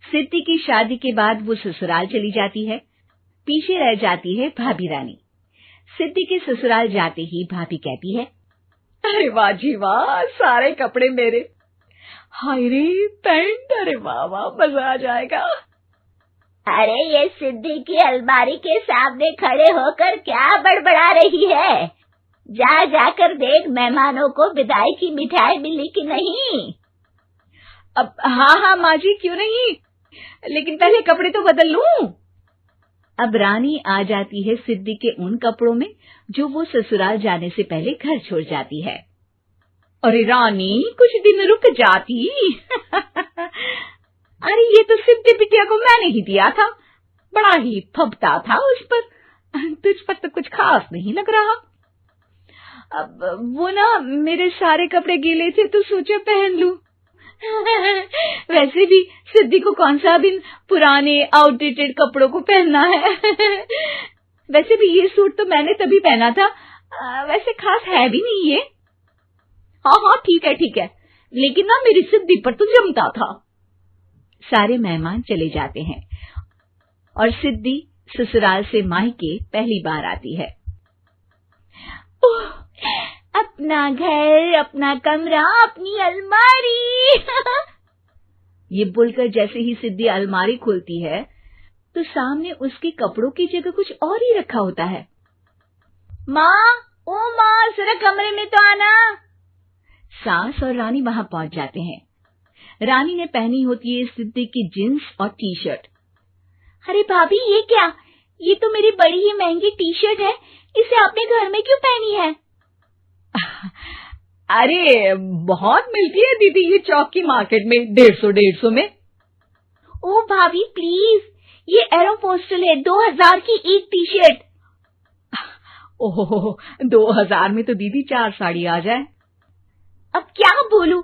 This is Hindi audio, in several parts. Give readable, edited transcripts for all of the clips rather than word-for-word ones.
सिद्धि की शादी के बाद वो ससुराल चली जाती है। पीछे रह जाती है भाभी रानी। सिद्धि के ससुराल जाते ही भाभी कहती है, अरे वाह जी वाह, सारे कपड़े मेरे। हाय रे पैंट, अरे वाह वाह, मजा आ जाएगा। अरे ये सिद्धि की अलमारी के सामने खड़े होकर क्या बड़बड़ा रही है? जा जाकर देख मेहमानों को विदाई की मिठाई मिली कि नहीं। अब हाँ माँ जी, क्यों नहीं, लेकिन पहले कपड़े तो बदल लूं। अब रानी आ जाती है सिद्धि के उन कपड़ों में जो वो ससुराल जाने से पहले घर छोड़ जाती है। अरे रानी, कुछ दिन रुक जाती। अरे ये तो सिद्धि बिटिया को मैंने ही दिया था, बड़ा ही फबता था उस पर, तुझ पर तो कुछ खास नहीं लग रहा। अब वो ना मेरे सारे कपड़े गीले थे तो सोचा पहन लूं। वैसे भी सिद्धि को कौन सा दिन पुराने आउटडेटेड कपड़ों को पहनना है। वैसे भी ये सूट तो मैंने तभी पहना था, वैसे खास है भी नहीं ये। हाँ ठीक है, लेकिन ना मेरी सिद्धि पर तो जमता था। सारे मेहमान चले जाते हैं और सिद्धि ससुराल से मायके पहली बार आती है। ओह, अपना घर, अपना कमरा, अपनी अलमारी। ये बोलकर जैसे ही सिद्धि अलमारी खोलती है तो सामने उसके कपड़ों की जगह कुछ और ही रखा होता है। माँ, ओ माँ, जरा कमरे में तो आना। सास और रानी वहां पहुंच जाते हैं। रानी ने पहनी होती है सिद्धि की जींस और टी शर्ट। अरे भाभी, ये क्या? ये तो मेरी बड़ी ही महंगी टी शर्ट है, इसे आपने घर में क्यों पहनी है? अरे बहुत मिलती है दीदी ये चौक की मार्केट में, 150 में। ओ भाभी प्लीज, ये एरोपोस्टल है, 2000 की एक टी शर्ट। ओह, 2000 में तो दीदी 4 साड़ी आ जाए। अब क्या बोलूं?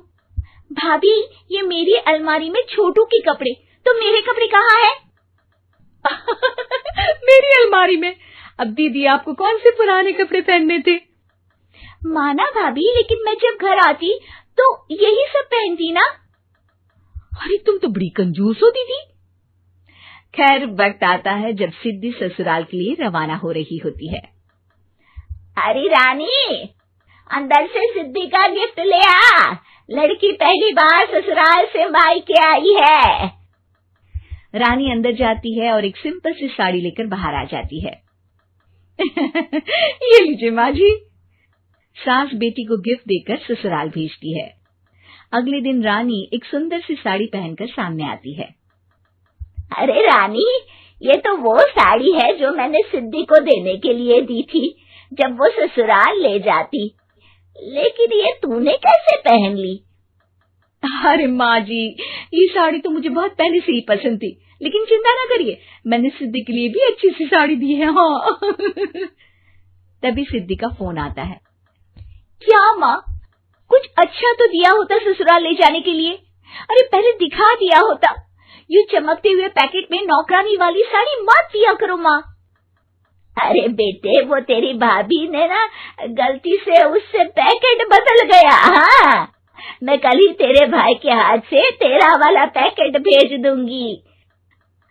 भाभी, ये मेरी अलमारी में छोटू के कपड़े, तो मेरे कपड़े कहाँ हैं? मेरी अलमारी में? अब दीदी आपको कौन से पुराने कपड़े पहनने थे? माना भाभी, लेकिन मैं जब घर आती तो यही सब पहनती ना। अरे तुम तो बड़ी कंजूस हो दीदी। खैर, वक्त आता है जब सिद्धि ससुराल के लिए रवाना हो रही होती है। अरे रानी, अंदर से सिद्धि का गिफ्ट ले आ, लड़की पहली बार ससुराल से मायके आई है। रानी अंदर जाती है और एक सिंपल सी साड़ी लेकर बाहर आ जाती है। ये लीजिए माँ जी। सास बेटी को गिफ्ट देकर ससुराल भेजती है। अगले दिन रानी एक सुंदर सी साड़ी पहनकर सामने आती है। अरे रानी, ये तो वो साड़ी है जो मैंने सिद्धि को देने के लिए दी थी जब वो ससुराल ले जाती, लेकिन ये तूने कैसे पहन ली? अरे माँ जी, ये साड़ी तो मुझे बहुत पहले से ही पसंद थी, लेकिन चिंता ना करिए, मैंने सिद्धि के लिए भी अच्छी सी साड़ी दी है। हाँ। तभी सिद्धि का फोन आता है। क्या माँ, कुछ अच्छा तो दिया होता ससुराल ले जाने के लिए। अरे पहले दिखा दिया होता। ये चमकते हुए पैकेट में नौकरानी वाली साड़ी मत दिया करो माँ। अरे बेटे, वो तेरी भाभी ने ना गलती से उससे पैकेट बदल गया। हाँ, मैं कल ही तेरे भाई के हाथ से तेरा वाला पैकेट भेज दूंगी।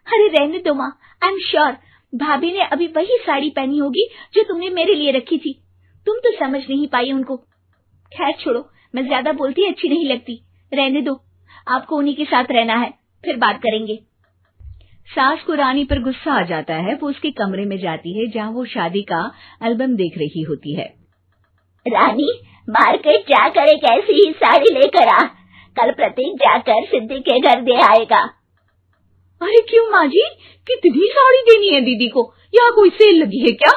अरे रहने दो माँ, आई एम श्योर भाभी ने अभी वही साड़ी पहनी होगी जो तुमने मेरे लिए रखी थी। तुम तो समझ नहीं पाई उनको। खैर छोड़ो, मैं ज्यादा बोलती अच्छी नहीं लगती, रहने दो, आपको उन्हीं के साथ रहना है, फिर बात करेंगे। सास को रानी पर गुस्सा आ जाता है। वो उसके कमरे में जाती है जहाँ वो शादी का एल्बम देख रही होती है। रानी, मार्केट जाकर एक ऐसी ही साड़ी लेकर आ, कल प्रतीक जाकर सिद्धि के घर दे आएगा। अरे क्यों माँ जी, कितनी साड़ी देनी है दीदी को? यहाँ कोई सेल लगी है क्या?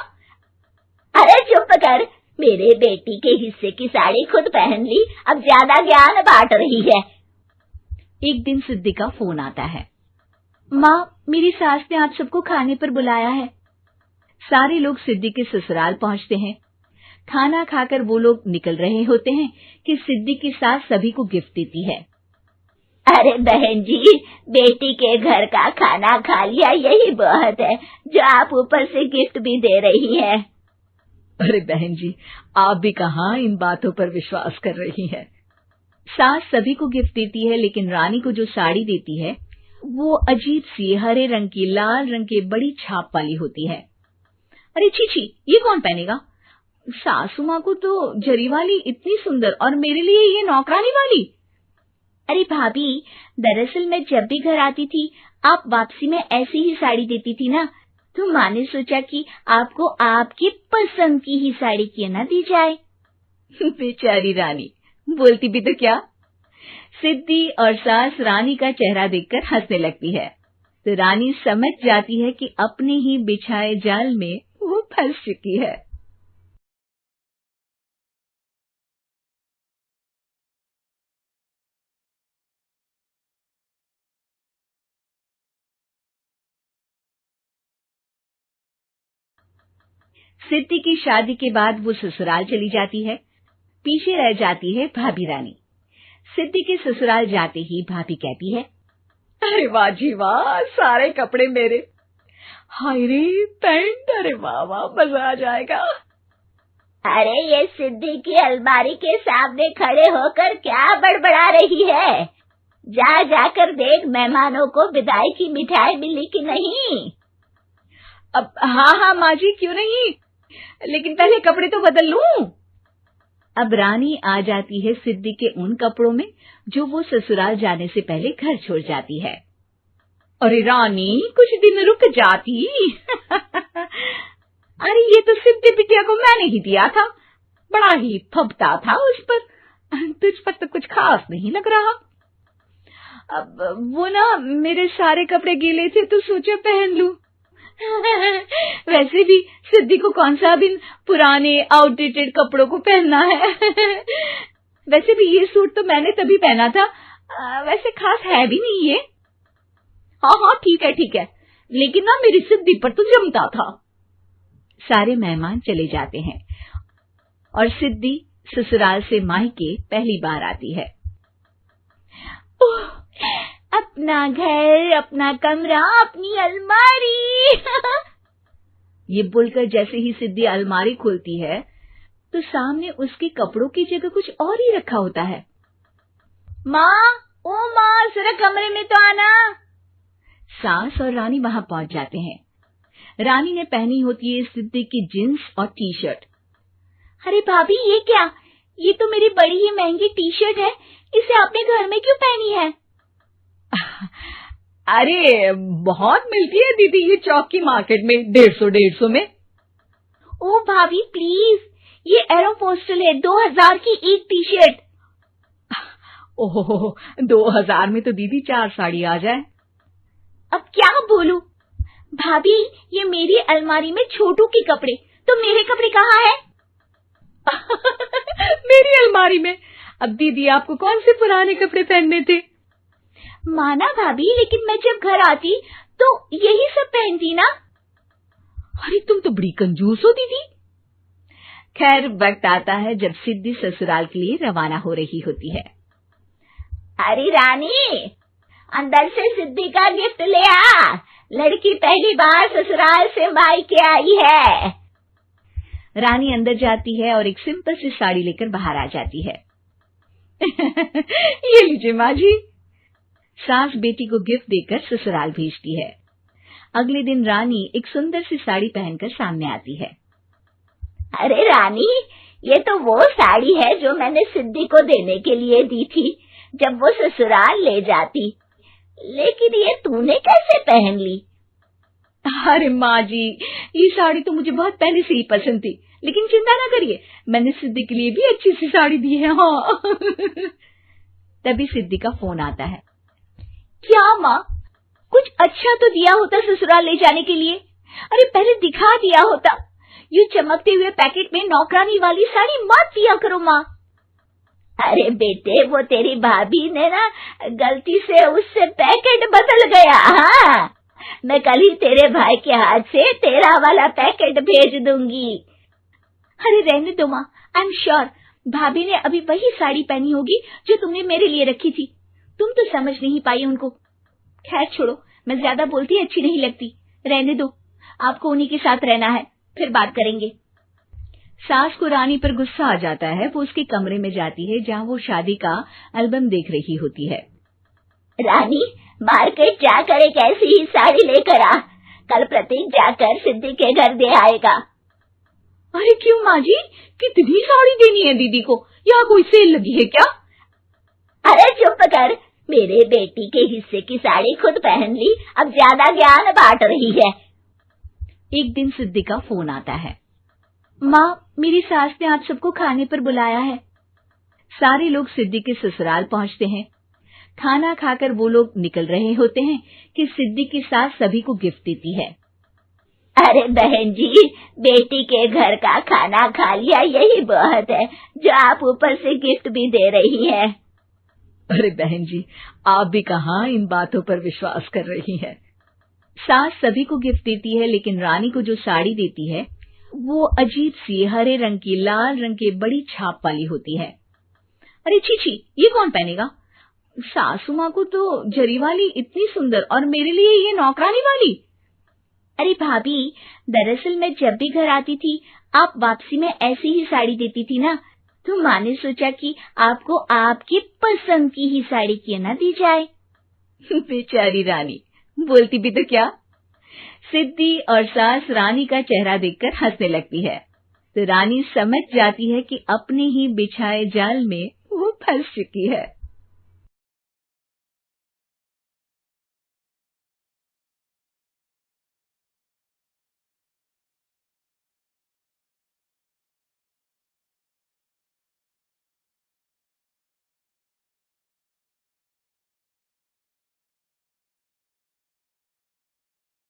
अरे चुप कर, मेरे बेटी के हिस्से की साड़ी खुद पहन ली, अब ज्यादा ज्ञान बांट रही है। एक दिन सिद्धि का फोन आता है। माँ, मेरी सास ने आप सबको खाने पर बुलाया है। सारे लोग सिद्धि के ससुराल पहुँचते हैं। खाना खाकर वो लोग निकल रहे होते हैं कि सिद्धि की सास सभी को गिफ्ट देती है। अरे बहन जी, बेटी के घर का खाना खा लिया, यही बहुत है जो आप ऊपर से गिफ्ट भी दे रही है। अरे बहन जी, आप भी कहाँ इन बातों पर विश्वास कर रही हैं। सास सभी को गिफ्ट देती है, लेकिन रानी को जो साड़ी देती है वो अजीब सी हरे रंग की लाल रंग की बड़ी छाप वाली होती है। अरे छी, ये कौन पहनेगा? सासू माँ को तो जरी वाली इतनी सुंदर, और मेरे लिए ये नौकरानी वाली। अरे भाभी, दरअसल मैं जब भी घर आती थी आप वापसी में ऐसी ही साड़ी देती थी ना, तो माँ ने सोचा कि आपको आपकी पसंद की ही साड़ी क्यों ना दी जाए। बेचारी रानी, बोलती भी तो क्या। सिद्धि और सास रानी का चेहरा देखकर हंसने लगती है, तो रानी समझ जाती है कि अपने ही बिछाए जाल में वो फंस चुकी है। सिद्धि की शादी के बाद वो ससुराल चली जाती है। पीछे रह जाती है भाभी रानी। सिद्धि के ससुराल जाते ही भाभी कहती है, अरे वाह जी वाह, सारे कपड़े मेरे। हाय रे पैंट, अरे वाह वाह, मजा आ जाएगा। अरे ये सिद्धि की अलमारी के सामने खड़े होकर क्या बड़बड़ा रही है? जाकर देख मेहमानों को विदाई की मिठाई मिली कि नहीं। अब हाँ माँ जी, क्यों नहीं, लेकिन पहले कपड़े तो बदल लूं। अब रानी आ जाती है सिद्धि के उन कपड़ों में जो वो ससुराल जाने से पहले घर छोड़ जाती है। अरे रानी, कुछ दिन रुक जाती। अरे ये तो सिद्धि बिटिया को मैंने ही दिया था, बड़ा ही फबता था उस पर, तुझ पर तो कुछ खास नहीं लग रहा। अब वो ना मेरे सारे कपड़े गीले थे तो सोचा पहन लूं। वैसे भी सिद्धि को कौन सा बिन पुराने आउटडेटेड कपड़ों को पहनना है। वैसे भी ये सूट तो मैंने तभी पहना था, वैसे खास है भी नहीं ये। हाँ ठीक है, लेकिन ना मेरी सिद्धि पर तो जमता था। सारे मेहमान चले जाते हैं और सिद्धि ससुराल से मायके पहली बार आती है। अपना घर, अपना कमरा, अपनी अलमारी। ये बोलकर जैसे ही सिद्धि अलमारी खोलती है तो सामने उसके कपड़ों की जगह कुछ और ही रखा होता है। माँ, ओ माँ, जरा कमरे में तो आना। सास और रानी वहां पहुंच जाते हैं। रानी ने पहनी होती है सिद्धि की जींस और टी शर्ट। अरे भाभी, ये क्या? ये तो मेरी बड़ी ही महंगी टी शर्ट है, इसे आपने घर में क्यों पहनी है? अरे बहुत मिलती है दीदी ये चौक की मार्केट में, 150 में। ओ भाभी प्लीज, ये एरोपोस्टल है, 2000 की एक टी शर्ट। ओह, 2000 में तो दीदी 4 साड़ी आ जाए। अब क्या बोलूं? भाभी, ये मेरी अलमारी में छोटू के कपड़े, तो मेरे कपड़े कहाँ हैं? मेरी अलमारी में? अब दीदी आपको कौन से पुराने कपड़े पहनने थे? माना भाभी, लेकिन मैं जब घर आती तो यही सब पहनती ना। अरे तुम तो बड़ी कंजूस हो दीदी। खैर, वक्त आता है जब सिद्धि ससुराल के लिए रवाना हो रही होती है। अरे रानी, अंदर से सिद्धि का गिफ्ट ले आ, लड़की पहली बार ससुराल से मायके आई है। रानी अंदर जाती है और एक सिंपल सी साड़ी लेकर बाहर आ जाती है। ये लीजिए माँ जी। सास बेटी को गिफ्ट देकर ससुराल भेजती है। अगले दिन रानी एक सुंदर सी साड़ी पहनकर सामने आती है। अरे रानी, ये तो वो साड़ी है जो मैंने सिद्धि को देने के लिए दी थी जब वो ससुराल ले जाती, लेकिन ये तूने कैसे पहन ली? अरे माँ जी, ये साड़ी तो मुझे बहुत पहले से ही पसंद थी, लेकिन चिंता ना करिए, मैंने सिद्धि के लिए भी अच्छी सी साड़ी दी है। हाँ। तभी सिद्धि का फोन आता है। क्या माँ, कुछ अच्छा तो दिया होता ससुराल ले जाने के लिए। अरे पहले दिखा दिया होता। ये चमकते हुए पैकेट में नौकरानी वाली साड़ी मत दिया करो माँ। अरे बेटे, वो तेरी भाभी ने ना गलती से उससे पैकेट बदल गया। हाँ, मैं कल ही तेरे भाई के हाथ से तेरा वाला पैकेट भेज दूंगी। अरे रहने दो माँ, आई एम श्योर भाभी ने अभी वही साड़ी पहनी होगी जो तुमने मेरे लिए रखी थी। तुम तो समझ नहीं पाई उनको। खैर छोड़ो, मैं ज्यादा बोलती अच्छी नहीं लगती, रहने दो, आपको उन्हीं के साथ रहना है, फिर बात करेंगे। सास को रानी पर गुस्सा आ जाता है। वो उसके कमरे में जाती है जहाँ वो शादी का एल्बम देख रही होती है। रानी, मार्केट जाकर एक ऐसी ही साड़ी लेकर आ। कल प्रतीक जाकर सिद्धि के घर दे आएगा। अरे क्यों माँ जी, कितनी साड़ी देनी है दीदी को? यहाँ कोई सेल लगी है क्या? अरे चुप कर, मेरे बेटी के हिस्से की साड़ी खुद पहन ली, अब ज्यादा ज्ञान बांट रही है। एक दिन सिद्धि का फोन आता है। माँ, मेरी सास ने आज सबको खाने पर बुलाया है। सारे लोग सिद्धि के ससुराल पहुंचते हैं। खाना खाकर वो लोग निकल रहे होते हैं कि सिद्धि की सास सभी को गिफ्ट देती है। अरे बहन जी, बेटी के घर का खाना खा लिया, यही बहुत है, जो आप ऊपर से गिफ्ट भी दे रही है। अरे बहन जी, आप भी कहाँ इन बातों पर विश्वास कर रही हैं। सास सभी को गिफ्ट देती है, लेकिन रानी को जो साड़ी देती है वो अजीब सी हरे रंग की, लाल रंग की बड़ी छाप वाली होती है। अरे छी, ये कौन पहनेगा? सासू माँ को तो जरी वाली इतनी सुंदर, और मेरे लिए ये नौकरानी वाली। अरे भाभी, दरअसल मैं जब भी घर आती थी आप वापसी में ऐसी ही साड़ी देती थी ना, तो माँ ने सोचा कि आपको आपकी पसंद की ही साड़ी क्यों ना दी जाए। बेचारी रानी, बोलती भी तो क्या। सिद्धि और सास रानी का चेहरा देखकर हंसने लगती है, तो रानी समझ जाती है कि अपने ही बिछाए जाल में वो फंस चुकी है।